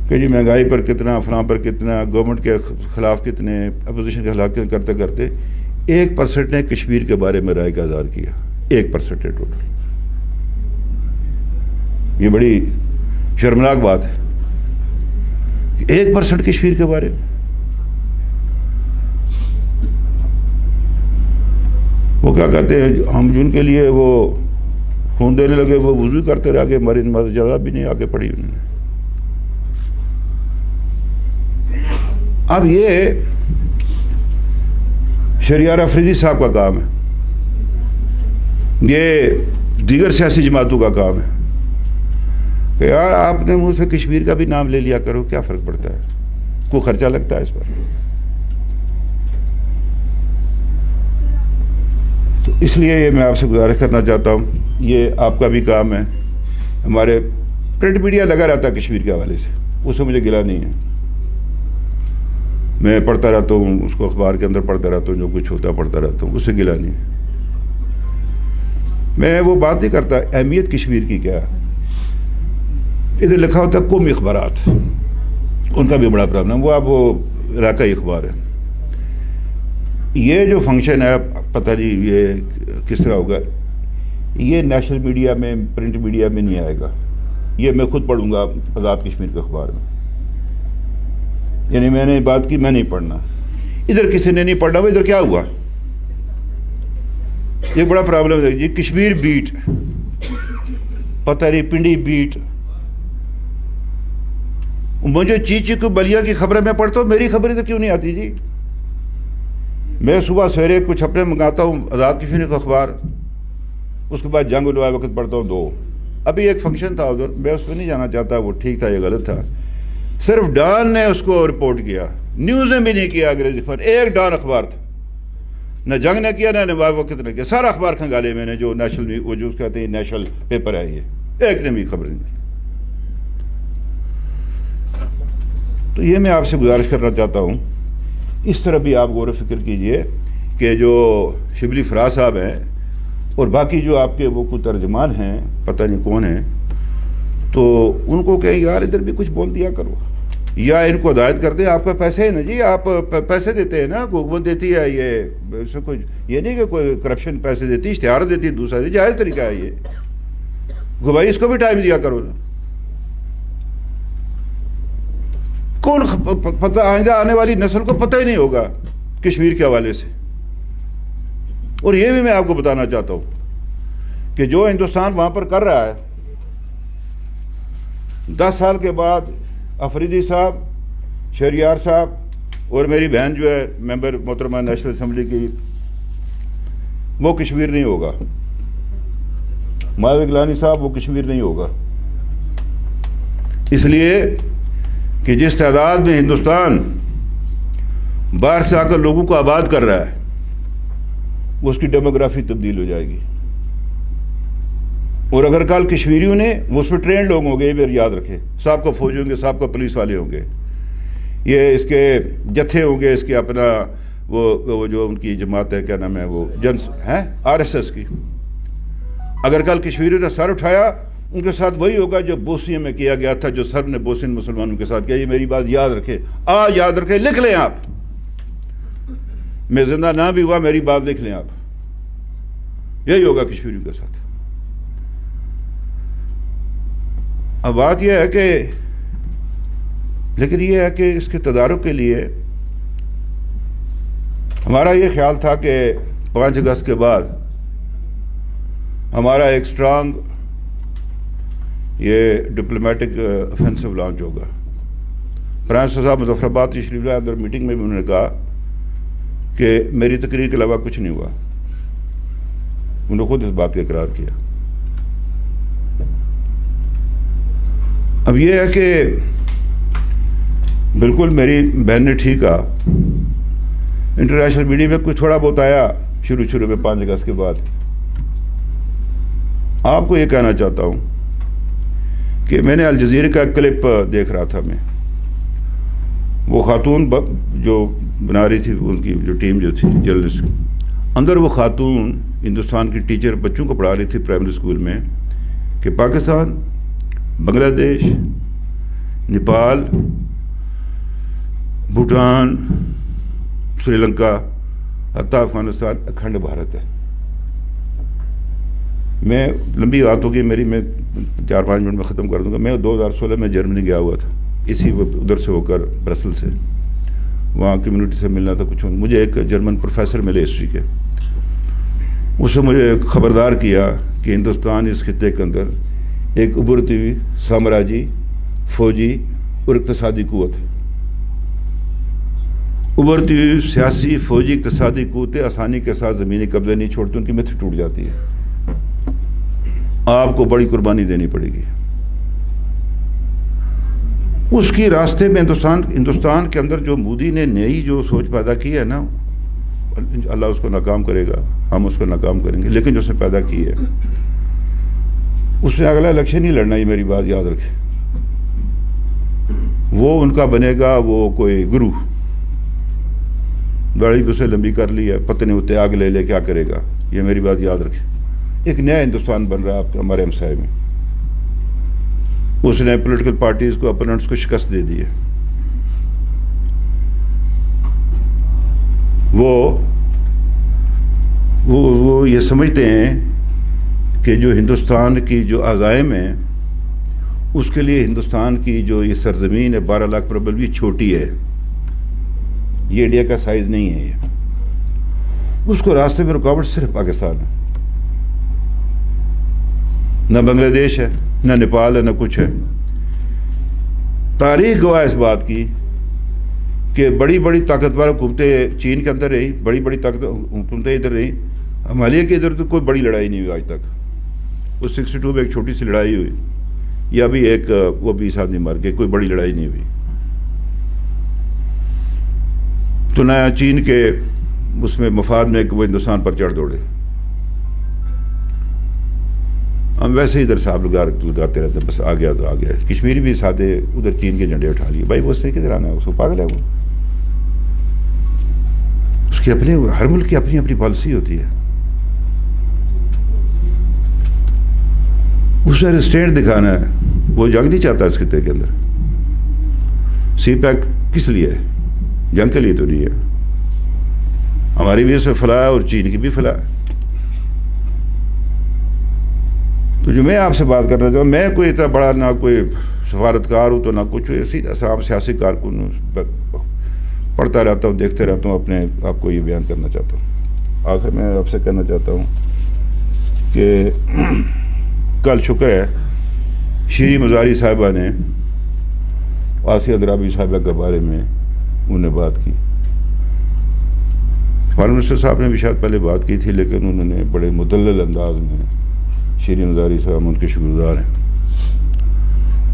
کہ جی مہنگائی پر کتنا, فلاں پر کتنا, گورنمنٹ کے خلاف کتنے, اپوزیشن کے خلاف کرتے کرتے 1% نے کشمیر کے بارے میں رائے کا اظہار کیا. 1% ہے ٹوٹل. یہ بڑی شرمناک بات ہے کہ 1% کشمیر کے بارے میں. وہ کیا کہتے ہیں, ہم جن کے لیے وہ خون دینے لگے وہ وضو کرتے رہ گئے, ہماری نماز جزا بھی نہیں آگے پڑھی انہوں نے. اب یہ شہریار افریدی صاحب کا کام ہے, یہ دیگر سیاسی جماعتوں کا کام ہے کہ یار آپ نے منہ سے کشمیر کا بھی نام لے لیا کرو, کیا فرق پڑتا ہے, کوئی خرچہ لگتا ہے اس پر. تو اس لیے یہ میں آپ سے گزارش کرنا چاہتا ہوں, یہ آپ کا بھی کام ہے. ہمارے پرنٹ میڈیا لگا رہتا ہے کشمیر کے حوالے سے, اس سے مجھے گلہ نہیں ہے. میں پڑھتا رہتا ہوں, اس کو اخبار کے اندر پڑھتا رہتا ہوں, جو کچھ ہوتا پڑھتا رہتا ہوں, اس سے گلہ نہیں ہے. میں وہ بات نہیں کرتا اہمیت کشمیر کی کیا. ادھر لکھا ہوتا ہے قومی اخبارات, ان کا بھی بڑا پرابلم, وہ اب وہ علاقائی اخبار ہے. یہ جو فنکشن ہے پتہ نہیں یہ کس طرح ہوگا, یہ نیشنل میڈیا میں, پرنٹ میڈیا میں نہیں آئے گا. یہ میں خود پڑھوں گا آزاد کشمیر کے اخبار میں. یعنی میں نے بات کی, میں نہیں پڑھنا, ادھر کسی نے نہیں پڑھنا. وہ ادھر کیا ہوا, یہ بڑا پرابلم ہے جی. کشمیر بیٹ, پتہ نہیں پنڈی بیٹ. مجھے چیچی کو بلیا کی خبریں میں پڑھتا ہوں, میری خبریں تو کیوں نہیں آتی جی. میں صبح سویرے کچھ اپنے منگاتا ہوں آزاد کشمیر کا اخبار, اس کے بعد جنگ علوائے وقت پڑھتا ہوں 2. ابھی ایک فنکشن تھا ادھر, میں اس پہ نہیں جانا چاہتا وہ ٹھیک تھا یا غلط تھا. صرف ڈان نے اس کو رپورٹ کیا, نیوز نے بھی نہیں کیا انگریزی اخبار. ایک ڈان اخبار تھا, نہ جنگ نے کیا نہ نوائے وقت نے کیا. سارا اخبار کھنگالے میں نے, جو نیشنل, وہ جو کہتے ہیں نیشنل پیپر ہے, یہ ایک نے بھی خبر نہیں. تو یہ میں آپ سے گزارش کرنا چاہتا ہوں, اس طرح بھی آپ غور و فکر کیجئے کہ جو شبلی فراز صاحب ہیں اور باقی جو آپ کے وہ کچھ ترجمان ہیں, پتہ نہیں کون ہیں, تو ان کو کہیں یار ادھر بھی کچھ بول دیا کرو. یا ان کو ہدایت کر دیں. آپ کا پیسے ہے نا جی, آپ پیسے دیتے ہیں نا, حکومت دیتی ہے, یہ اس میں کوئی یہ نہیں کہ کوئی کرپشن, پیسے دیتی, اشتہار دیتی, دوسرا دیتی, جائز طریقہ ہے یہ. بھائی اس کو بھی ٹائم دیا کرو نا. کون پتہ, آئندہ آنے والی نسل کو پتہ ہی نہیں ہوگا کشمیر کے حوالے سے. اور یہ بھی میں آپ کو بتانا چاہتا ہوں کہ جو ہندوستان وہاں پر کر رہا ہے, 10 سال کے بعد افریدی صاحب, شہریار صاحب اور میری بہن جو ہے ممبر محترمہ نیشنل اسمبلی کی, وہ کشمیر نہیں ہوگا. ماہر گیلانی صاحب, وہ کشمیر نہیں ہوگا. اس لیے کہ جس تعداد میں ہندوستان باہر سے آ کر لوگوں کو آباد کر رہا ہے, اس کی ڈیموگرافی تبدیل ہو جائے گی. اور اگر کل کشمیریوں نے, وہ اس میں ٹرینڈ لوگ ہوں گے, یہ بھی یاد رکھے, صاحب کا فوجی ہوں گے, صاحب کا پولیس والے ہوں گے, یہ اس کے جتھے ہوں گے, اس کے اپنا وہ جو ان کی جماعت ہے, کیا نام ہے وہ, جنس ہیں RSS کی. اگر کل کشمیریوں نے سر اٹھایا, ان کے ساتھ وہی ہوگا جو بوسنیا میں کیا گیا تھا, جو سر نے بوسین مسلمانوں کے ساتھ کیا. یہ میری بات یاد رکھے, یاد رکھے, لکھ لیں آپ. میں زندہ نہ بھی ہوا, میری بات لکھ لیں آپ. یہی ہوگا کشمیریوں کے ساتھ. اب بات یہ ہے کہ, لیکن یہ ہے کہ اس کے تدارک کے لیے ہمارا یہ خیال تھا کہ 5 اگست کے بعد ہمارا ایک اسٹرانگ یہ ڈپلومیٹک افینسو لانچ ہوگا. پرائم منسٹر صاحب مظفر آباد تشریف لائے, اندر میٹنگ میں بھی انہوں نے کہا کہ میری تقریر کے علاوہ کچھ نہیں ہوا. انہوں نے خود اس بات کا اقرار کیا. اب یہ ہے کہ بالکل میری بہن نے ٹھیک کہا, انٹرنیشنل میڈیا میں کچھ تھوڑا بہت آیا شروع میں 5 اگست کے بعد. آپ کو یہ کہنا چاہتا ہوں کہ میں نے الجزیرہ کا کلپ دیکھ رہا تھا. میں وہ خاتون جو بنا رہی تھی, ان کی جو ٹیم جو تھی جرنلسٹ, اندر وہ خاتون ہندوستان کی ٹیچر بچوں کو پڑھا رہی تھی پرائمری اسکول میں کہ پاکستان, بنگلہ دیش, نیپال, بھوٹان, سری لنکا, حتیٰ افغانستان اکھنڈ بھارت ہے. میں لمبی بات ہوگی میری, میں 4-5 منٹ میں ختم کر دوں گا. میں 2016 میں جرمنی گیا ہوا تھا, اسی ادھر سے ہو کر برسل سے, وہاں کمیونٹی سے ملنا تھا کچھ. مجھے ایک جرمن پروفیسر ملے ہسٹری کے, اس نے مجھے خبردار کیا کہ ہندوستان اس خطے کے اندر ایک ابھرتی ہوئی سامراجی, فوجی اور اقتصادی قوت ہے. ابھرتی ہوئی سیاسی, فوجی, اقتصادی قوتیں آسانی کے ساتھ زمینی قبضے نہیں چھوڑتی, ان کی متھ ٹوٹ جاتی ہے. آپ کو بڑی قربانی دینی پڑے گی. اس کی راستے میں ہندوستان کے اندر جو مودی نے نئی جو سوچ پیدا کی ہے نا, اللہ اس کو ناکام کرے گا, ہم اس کو ناکام کریں گے, لیکن جو اس نے پیدا کی ہے اس نے اگلا الیکشن ہی لڑنا. یہ میری بات یاد رکھے. وہ ان کا بنے گا وہ کوئی گرو, داڑھی بھی اسے لمبی کر لی ہے, پتہ نہیں ہوتے آگ لے کیا کرے گا. یہ میری بات یاد رکھے. ایک نیا ہندوستان بن رہا ہے آپ کے, ہمارے ہمسائے میں. اس نے پولیٹیکل پارٹیز کو, اپوننٹس کو شکست دے دی ہے. وہ یہ سمجھتے ہیں کہ جو ہندوستان کی جو عزائم ہیں, اس کے لیے ہندوستان کی جو یہ سرزمین ہے 12 لاکھ پربل بھی چھوٹی ہے. یہ انڈیا کا سائز نہیں ہے. یہ اس کو راستے میں رکاوٹ صرف پاکستان ہے, نہ بنگلہ دیش ہے, نہ نیپال ہے, نہ کچھ ہے. تاریخ گواہ اس بات کی کہ بڑی بڑی طاقتور حکومتیں چین کے اندر رہی, بڑی بڑی حکومتیں ادھر رہی. ہمالیہ کے ادھر تو کوئی بڑی لڑائی نہیں ہوئی آج تک. وہ 62 میں ایک چھوٹی سی لڑائی ہوئی, یا بھی ایک وہ 20 آدمی مر گئے, کوئی بڑی لڑائی نہیں ہوئی. تو نیا چین کے اس میں مفاد میں وہ ہندوستان پر چڑھ دوڑے. ہم ویسے ہی ادھر صاحب لگاتے رہتے ہیں, بس آ گیا تو آ گیا. کشمیری بھی سادے ادھر چین کے جھنڈے اٹھا لیے. بھائی وہ اس نے کدھر آنا ہے, اس کو پاگل ہے وہ. اس کی اپنی, ہر ملک کی اپنی اپنی پالیسی ہوتی ہے. اسے ریسٹینٹ دکھانا ہے, وہ جنگ نہیں چاہتا اس خطے کے اندر. سی پیک کس لیے ہے؟ جنگ کے لیے تو نہیں ہے. ہماری بھی اس میں فلاح ہے اور چین کی بھی فلاح ہے. تو جو میں آپ سے بات کرنا چاہتا ہوں، میں کوئی اتنا بڑا نہ کوئی سفارتکار ہوں تو نہ کچھ سیدھا سا سیاسی کارکن ہوں، پڑھتا رہتا ہوں، دیکھتے رہتا ہوں، اپنے آپ کو یہ بیان کرنا چاہتا ہوں. آخر میں آپ سے کہنا چاہتا ہوں کہ کل شکر ہے شیریں مزاری صاحبہ نے آسیہ اندرابی صاحبہ کے بارے میں انہوں نے بات کی. فارن منسٹر صاحب نے بھی شاید پہلے بات کی تھی، لیکن انہوں نے بڑے مدلل انداز میں، شیریں مزاری صاحب ان کے شکر گزار ہیں،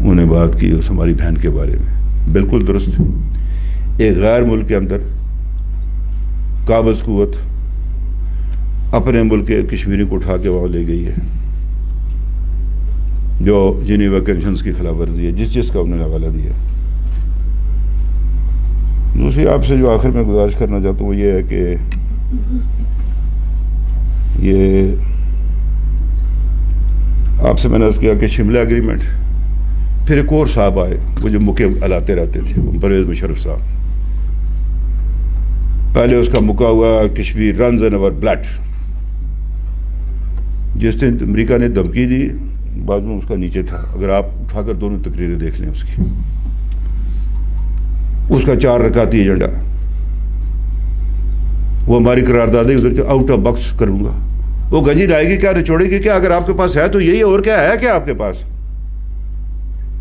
انہوں نے بات کی اس ہماری بہن کے بارے میں. بالکل درست. ایک غیر ملک کے اندر قابض قوت اپنے ملک کے کشمیری کو اٹھا کے وہاں لے گئی ہے، جو جنیوا کنونشنز کی خلاف ورزی ہے، جس کا انہوں نے حوالہ دیا. دوسری آپ سے جو آخر میں گزارش کرنا چاہتا ہوں وہ یہ ہے کہ یہ آپ سے میں نے عرض کیا کہ شملہ ایگریمنٹ، پھر ایک اور صاحب آئے وہ جو مکے الاتے رہتے تھے، پرویز مشرف صاحب. پہلے اس کا مکہ ہوا کشمیر رنز ان اور بلڈ. جس دن امریکہ نے دھمکی دی بعد میں اس کا نیچے تھا، اگر آپ اٹھا کر دونوں تقریریں دیکھ لیں اس کا 4 رکعتی ایجنڈا، وہ ہماری قراردادیں ادھر آؤٹ آف باکس کروں گا. وہ گنجی لائے گی کیا، نچوڑے گی کیا؟ اگر آپ کے پاس ہے تو یہی ہے، اور کیا ہے کیا آپ کے پاس؟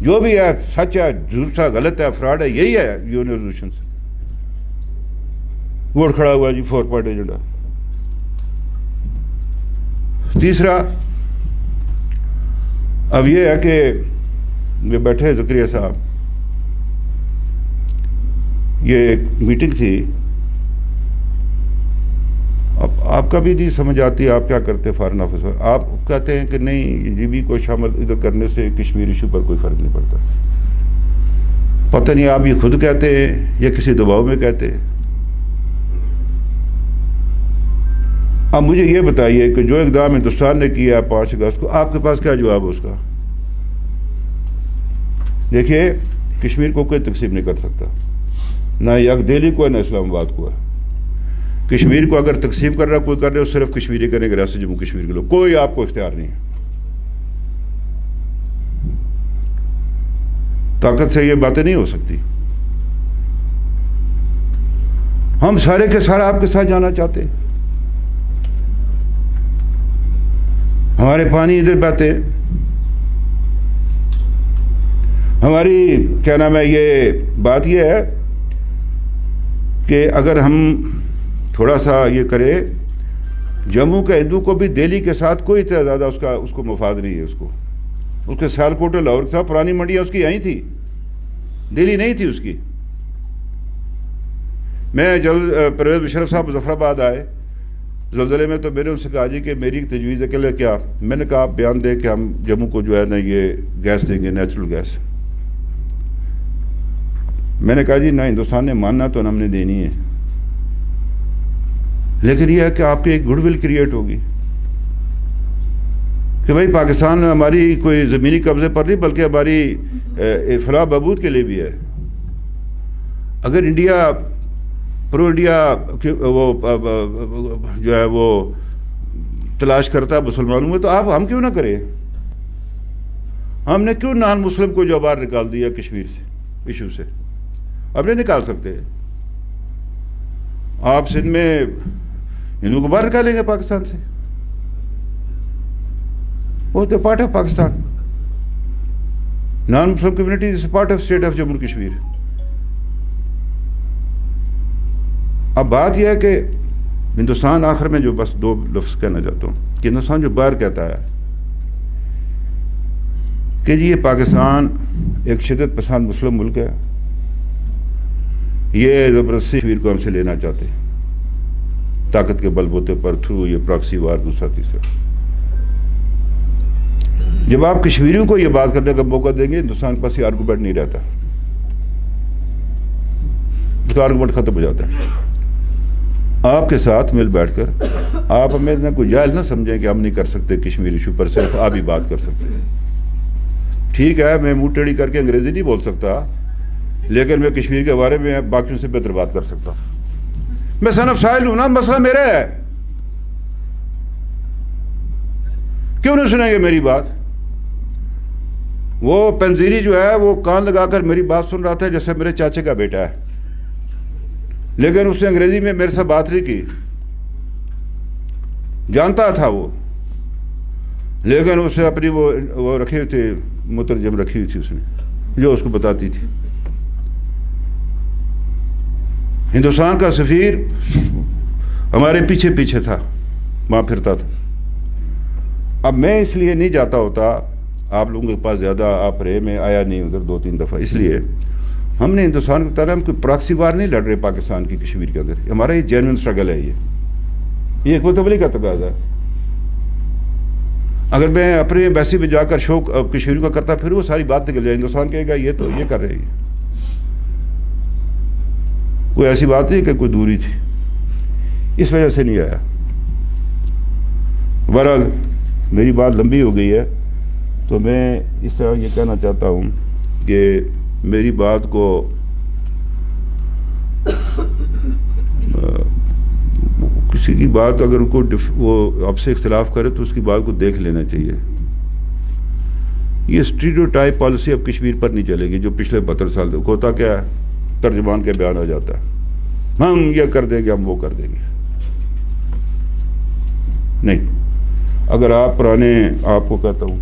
جو بھی ہے سچ ہے، جھوٹ ہے، غلط ہے، فراڈ ہے، یہی ہے یون ریزولوشن سے. ووٹ کھڑا ہوا جی 4 پوائنٹ ایجنڈا. تیسرا اب یہ ہے کہ یہ بیٹھے زکریا صاحب، یہ ایک میٹنگ تھی، اب آپ کا بھی نہیں سمجھ آتی آپ کیا کرتے فارن آفس میں. آپ کہتے ہیں کہ نہیں جی بی کو شامل ادھر کرنے سے کشمیر ایشو پر کوئی فرق نہیں پڑتا. پتہ نہیں آپ یہ خود کہتے ہیں یا کسی دباؤ میں کہتے ہیں. اب مجھے یہ بتائیے کہ جو اقدام ہندوستان نے کیا ہے 5 اگست کو، آپ کے پاس کیا جواب ہے اس کا؟ دیکھیے کشمیر کو کوئی تقسیم نہیں کر سکتا، نہ یک دہلی کو ہے نہ اسلام آباد کو ہے. کشمیر کو اگر تقسیم کر رہا کوئی کر رہا ہے، صرف کشمیری کرنے کے ریاست جموں کشمیر کے لوگ، کوئی آپ کو اختیار نہیں ہے. طاقت سے یہ باتیں نہیں ہو سکتی. ہم سارے کے سارا آپ کے ساتھ جانا چاہتے ہیں. ہمارے پانی ادھر بہتے، ہماری کیا نام ہے، یہ بات یہ ہے کہ اگر ہم تھوڑا سا یہ کرے، جموں کے ہندو کو بھی دہلی کے ساتھ کوئی اتنا زیادہ اس کو مفاد نہیں ہے. اس کے سیالکوٹ لاہور کے ساتھ پرانی منڈیاں اس کی یہیں تھی، دہلی نہیں تھی اس کی. میں جلد پرویز مشرف صاحب مظفر آباد آئے زلزلے میں، تو میں نے ان سے کہا جی کہ میری تجویز ہے کہ کیا، میں نے کہا آپ بیان دیں کہ ہم جموں کو جو ہے نا یہ گیس دیں گے، نیچرل گیس. میں نے کہا جی نہ ہندوستان نے ماننا تو ہم نے دینی ہے، لیکن یہ ہے کہ آپ کی ایک گڈ ول کریٹ ہوگی کہ بھائی پاکستان ہماری کوئی زمینی قبضے پر نہیں بلکہ ہماری فلاح بہبود کے لیے بھی ہے. اگر انڈیا پرو انڈیا وہ جو ہے وہ تلاش کرتا ہے مسلمانوں میں، تو ہم کیوں نہ کریں؟ ہم نے کیوں نان مسلم کو جو باہر نکال دیا کشمیر سے ایشو سے؟ اب نہیں نکال سکتے. آپ سندھ میں ہندو کو باہر نکالیں گے پاکستان سے؟ وہ تو part of Pakistan. Naan Muslim community is part of state of Jammu and Kashmir. اب بات یہ ہے کہ ہندوستان، آخر میں جو بس 2 لفظ کہنا چاہتا ہوں کہ ہندوستان جو باہر کہتا ہے کہ جی یہ پاکستان ایک شدت پسند مسلم ملک ہے، یہ زبردستی کشمیر کو ہم سے لینا چاہتے ہیں طاقت کے بل بوتے پر، تھرو یہ پراکسی وار دوسرا تیسرا. جب آپ کشمیریوں کو یہ بات کرنے کا موقع دیں گے، ہندوستان کے پاس یہ آرگومنٹ نہیں رہتا، اس کا آرگومنٹ ختم ہو جاتا ہے. آپ کے ساتھ مل بیٹھ کر آپ ہمیں نہ کوئی جائز نہ سمجھیں کہ ہم نہیں کر سکتے کشمیر ایشو پر، صرف آپ ہی بات کر سکتے ہیں. ٹھیک ہے میں منہ ٹیڑھی کر کے انگریزی نہیں بول سکتا، لیکن میں کشمیر کے بارے میں باقیوں سے بہتر بات کر سکتا ہوں. میں صنف سائل ہوں نا, مسئلہ میرا ہے. کیوں نہیں سنیں گے میری بات؟ وہ پنزیری جو ہے وہ کان لگا کر میری بات سن رہا تھا جیسے میرے چاچے کا بیٹا ہے, لیکن اس نے انگریزی میں میرے سے بات نہیں کی. جانتا تھا وہ, لیکن اس نے اپنی وہ رکھی ہوئی تھی, مترجم رکھی ہوئی تھی اس نے, جو اس کو بتاتی تھی. ہندوستان کا سفیر ہمارے پیچھے پیچھے تھا, وہاں پھرتا تھا. اب میں اس لیے نہیں جاتا ہوتا آپ لوگوں کے پاس زیادہ, آپ رہے, میں آیا نہیں ادھر 2-3 دفعہ, اس لیے ہم نے ہندوستان کو بتانا, ہم کوئی پراکسی وار نہیں لڑ رہے پاکستان کی کشمیر کے اندر. ہمارا یہ جینوئن اسٹرگل ہے, یہ ایک متبلی کا تقاضا ہے. اگر میں اپنے ایمبیسی میں جا کر شوق کشمیر کا کرتا پھر وہ ساری بات نکل جائے, ہندوستان کہے گا یہ تو یہ کر رہے ہیں. کوئی ایسی بات نہیں کہ کوئی دوری تھی, اس وجہ سے نہیں آیا. بہرحال میری بات لمبی ہو گئی ہے, تو میں اس طرح یہ کہنا چاہتا ہوں کہ میری بات کو کسی کی بات اگر وہ آپ سے اختلاف کرے تو اس کی بات کو دیکھ لینا چاہیے. یہ اسٹیریوٹائپ پالیسی اب کشمیر پر نہیں چلے گی جو پچھلے 72 سال تک ہوتا. کیا ہے, ترجمان کے بیان ہو جاتا ہے, ہم یہ کر دیں گے, ہم وہ کر دیں گے. نہیں, اگر آپ پرانے, آپ کو کہتا ہوں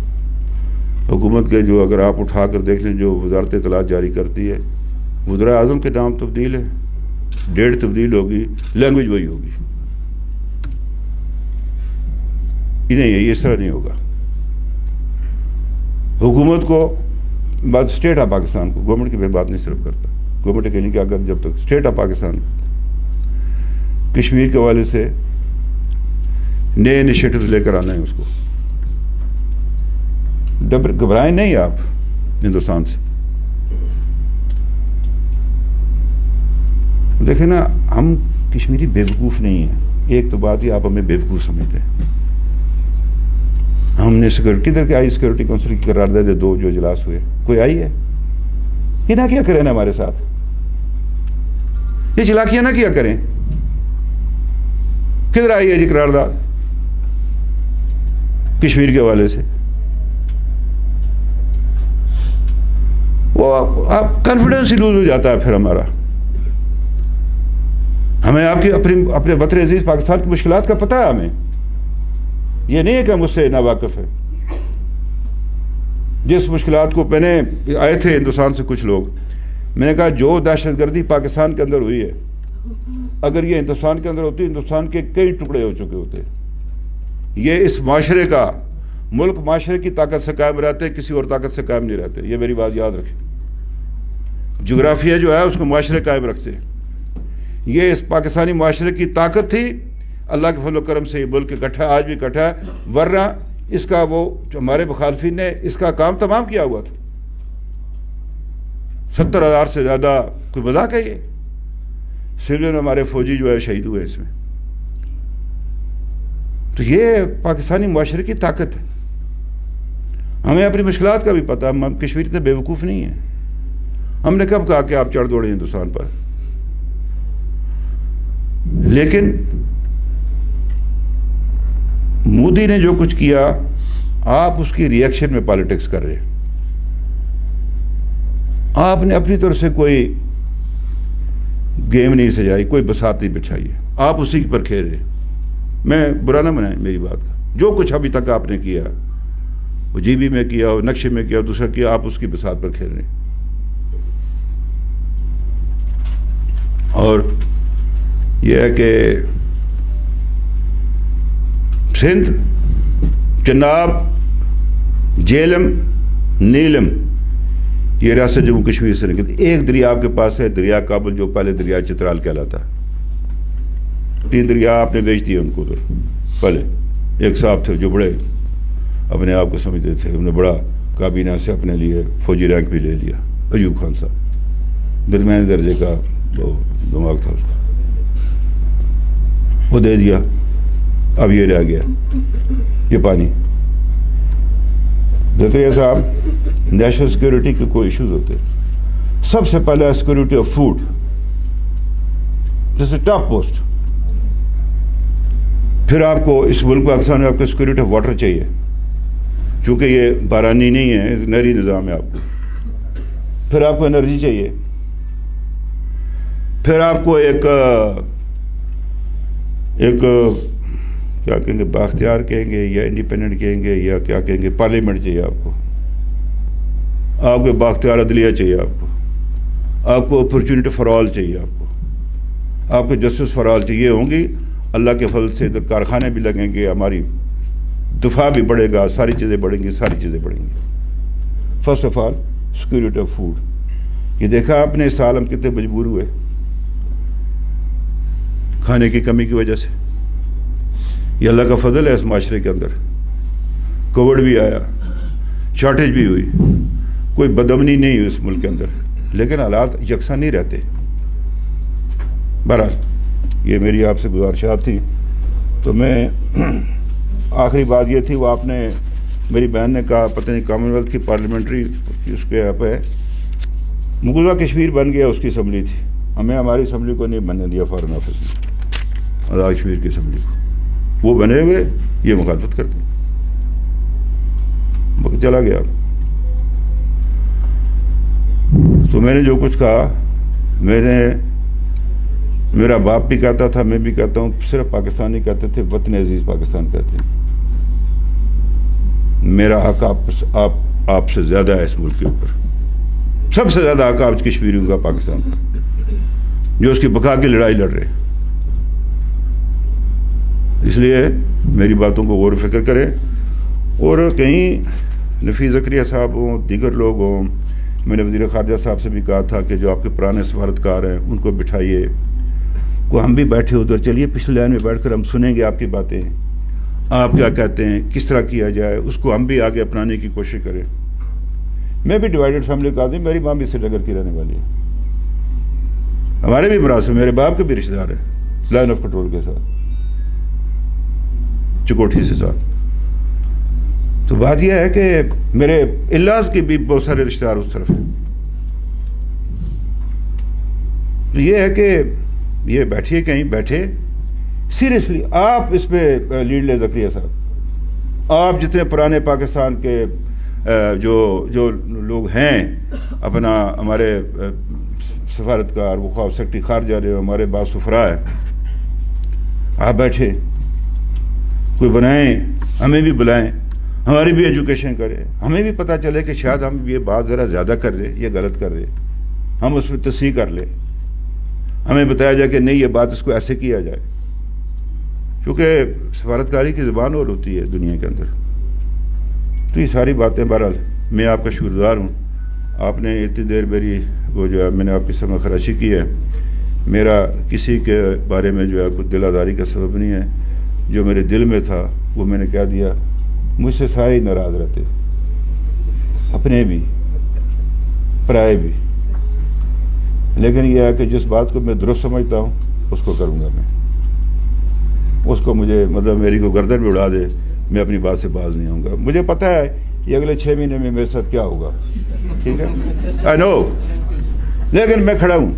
حکومت کے جو اگر آپ اٹھا کر دیکھ لیں جو وزارت اطلاعات جاری کرتی ہے, وزراء اعظم کے نام تبدیل ہے, ڈیٹ تبدیل ہوگی, لینگویج وہی ہوگی. یہ نہیں ہے, یہ اس طرح نہیں ہوگا. حکومت کو بات اسٹیٹ آف پاکستان کو, گورنمنٹ کی میں بات نہیں صرف کرتا, گورنمنٹ کے لیے کہ اگر جب تک اسٹیٹ آف پاکستان کشمیر کے حوالے سے نئے انیشیٹوز لے کر آنا ہے, اس کو گھبرائیں نہیں آپ ہندوستان سے. دیکھیں نا, ہم کشمیری بیوقوف نہیں ہیں. ایک تو بات ہی آپ ہمیں بیوقوف سمجھتے ہیں. ہم نے سیکورٹی کدھر کے آئی سیکورٹی کونسل کی قرارداد 2 جو اجلاس ہوئے, کوئی آئی ہے؟ یہ نہ کیا کریں نا ہمارے ساتھ, یہ چلاکیاں نہ کیا کریں. کدھر آئی ہے جی قرارداد کشمیر کے حوالے سے؟ وہ آپ کانفیڈنس ہی لوز ہو جاتا ہے پھر ہمارا. ہمیں آپ کی اپنے وطن عزیز پاکستان کی مشکلات کا پتہ ہے. ہمیں یہ نہیں ہے کہ ہم اس سے ناواقف ہیں. جس مشکلات کو میں نے آئے تھے ہندوستان سے کچھ لوگ, میں نے کہا جو دہشت گردی پاکستان کے اندر ہوئی ہے, اگر یہ ہندوستان کے اندر ہوتی, ہندوستان کے کئی ٹکڑے ہو چکے ہوتے. یہ اس معاشرے کا, ملک معاشرے کی طاقت سے قائم رہتے, کسی اور طاقت سے قائم نہیں رہتے. یہ میری بات یاد رکھیں. جغرافیہ جو ہے اس کو معاشرے قائم رکھتے. یہ اس پاکستانی معاشرے کی طاقت تھی. اللہ کے فضل و کرم سے یہ ملک اکٹھا, آج بھی اکٹھا ہے, ورنہ اس کا وہ جو ہمارے مخالفین نے اس کا کام تمام کیا ہوا تھا. 70,000 سے زیادہ, کوئی مذاق ہے یہ؟ سویلین ہمارے فوجی جو ہے شہید ہوئے اس میں. تو یہ پاکستانی معاشرے کی طاقت ہے. ہمیں اپنی مشکلات کا بھی پتہ, ہم کشمیری سے بیوقوف نہیں ہیں. ہم نے کب کہا کہ آپ چڑھ دوڑے ہندوستان پر؟ لیکن مودی نے جو کچھ کیا, آپ اس کی ری ایکشن میں پالیٹکس کر رہے ہیں. آپ نے اپنی طرف سے کوئی گیم نہیں سجائی, کوئی بساط نہیں بچھائی ہے, آپ اسی پر کھیل رہے ہیں. میں برا نہ منائیں میری بات کا, جو کچھ ابھی تک آپ نے کیا, وہ جی بی میں کیا, وہ نقشے میں کیا, دوسرا کیا, آپ اس کی بساط پر کھیل رہے ہیں. اور یہ ہے کہ سندھ, چناب, جیلم, نیلم, یہ ریاست جموں کشمیر سے نکلتی. ایک دریا آپ کے پاس ہے, دریا کابل, جو پہلے دریا چترال کہلاتا ہے. 3 دریا آپ نے بیچ دیے ان کو ادھر. پہلے ایک صاحب تھے جو بڑے اپنے آپ کو سمجھتے تھے, انہوں نے بڑا کابینہ سے اپنے لیے فوجی رینک بھی لے لیا, ایوب خان صاحب, درمیانی درجے کا وہ دماغ تھا اس کا, وہ دے دیا. اب یہ رہ گیا یہ پانی. زکریا صاحب, نیشنل سیکورٹی کے کوئی ایشوز ہوتے, سب سے پہلے security of food, this is top post. پھر آپ کو اس ملک پاکستان میں آپ کو سیکورٹی آف واٹر چاہیے، چونکہ یہ بارانی نہیں ہے، نہری نظام ہے آپ کو. پھر آپ کو انرجی چاہیے. پھر آپ کو ایک کیا کہیں گے، بااختیار کہیں گے یا انڈیپینڈنٹ کہیں گے یا کیا کہیں گے، پارلیمنٹ چاہیے آپ کو. آپ کو بااختیار عدلیہ چاہیے آپ کو اپرچونٹی فار آل چاہیے آپ کو جسٹس فار آل چاہیے. ہوں گی اللہ کے فضل سے ادھر کارخانے بھی لگیں گے، ہماری دفاع بھی بڑھے گا، ساری چیزیں بڑھیں گی، ساری چیزیں بڑھیں گی. First of all security of food. یہ دیکھا آپ نے اس سال ہم کتنے مجبور ہوئے کھانے کی کمی کی وجہ سے. یہ اللہ کا فضل ہے. اس معاشرے کے اندر کووڈ بھی آیا، شارٹیج بھی ہوئی، کوئی بدامنی نہیں ہوئی اس ملک کے اندر، لیکن حالات یکساں نہیں رہتے. بہرحال یہ میری آپ سے گزارشات تھی. تو میں آخری بات یہ تھی، وہ آپ نے میری بہن نے کہا پتہ نہیں کامن ویلتھ کی پارلیمنٹری اس کے یہاں پہ مقبوضہ کشمیر بن گیا، اس کی اسمبلی تھی. ہمیں ہماری اسمبلی کو نہیں بننے دیا فارن آفس نے، آزاد کشمیر کی اسمبلی کو. وہ بنے ہوئے یہ مخالفت کرتے، وقت چلا گیا. تو میں نے جو کچھ کہا، میرا باپ بھی کہتا تھا، میں بھی کہتا ہوں، صرف پاکستانی کہتے تھے، وطن عزیز پاکستان کہتے ہیں. میرا حق آپ سے زیادہ ہے اس ملک کے اوپر. سب سے زیادہ حق آپ کشمیریوں کا پاکستان کا، جو اس کی بقا کی لڑائی لڑ رہے. اس لیے میری باتوں کو غور و فکر کریں. اور کہیں نفیس زکریا صاحب ہوں، دیگر لوگ ہوں، میں نے وزیر خارجہ صاحب سے بھی کہا تھا کہ جو آپ کے پرانے سفارتکار ہیں ان کو بٹھائیے، کو ہم بھی بیٹھے ادھر، چلیے پچھلی لائن میں بیٹھ کر ہم سنیں گے آپ کی باتیں، آپ کیا کہتے ہیں، کس طرح کیا جائے، اس کو ہم بھی آگے اپنانے کی کوشش کریں. میں بھی ڈیوائیڈڈ فیملی کا آدمی، میری ماں بھی سری نگر کی رہنے والی ہے، ہمارے بھی مراسم، میرے باپ کے بھی رشتے دار ہیں لائن آف کنٹرول کے ساتھ، چکوٹھی سے ساتھ. تو بات یہ ہے کہ میرے اللاز کے بھی بہت سارے رشتے دار اس طرف ہیں. تو یہ ہے کہ یہ بیٹھیے، کہیں بیٹھے سیریسلی آپ اس پہ لیڈ لے زکریا صاحب. آپ جتنے پرانے پاکستان کے جو لوگ ہیں، اپنا ہمارے سفارتکار، وہ خواہ سیکرٹری خارجہ رہے ہو، ہمارے بعض سفراء ہیں، آپ بیٹھے کوئی بنائیں، ہمیں بھی بلائیں، ہماری بھی ایجوکیشن کرے، ہمیں بھی پتہ چلے کہ شاید ہم یہ بات ذرا زیادہ کر رہے، یہ غلط کر رہے، ہم اس پہ تصحیح کر لیں. ہمیں بتایا جائے کہ نہیں یہ بات اس کو ایسے کیا جائے، کیونکہ سفارتکاری کی زبان اور ہوتی ہے دنیا کے اندر. تو یہ ساری باتیں، بہرحال میں آپ کا شکر گزار ہوں. آپ نے اتنی دیر میری وہ جو ہے، میں نے آپ کی سمجھ خراشی کی ہے. میرا کسی کے بارے میں جو ہے کچھ دل آزاری کا سبب نہیں ہے. جو میرے دل میں تھا وہ میں نے کہہ دیا. مجھ سے سارے ہی ناراض رہتے، اپنے بھی پرائے بھی، لیکن یہ ہے کہ جس بات کو میں درست سمجھتا ہوں اس کو کروں گا. میں اس کو مجھے مطلب میری کو گردن بھی اڑا دے، میں اپنی بات سے باز نہیں ہوں گا. مجھے پتہ ہے کہ اگلے 6 مہینے میں میرے ساتھ کیا ہوگا، ٹھیک ہے، آئی نو، لیکن میں کھڑا ہوں.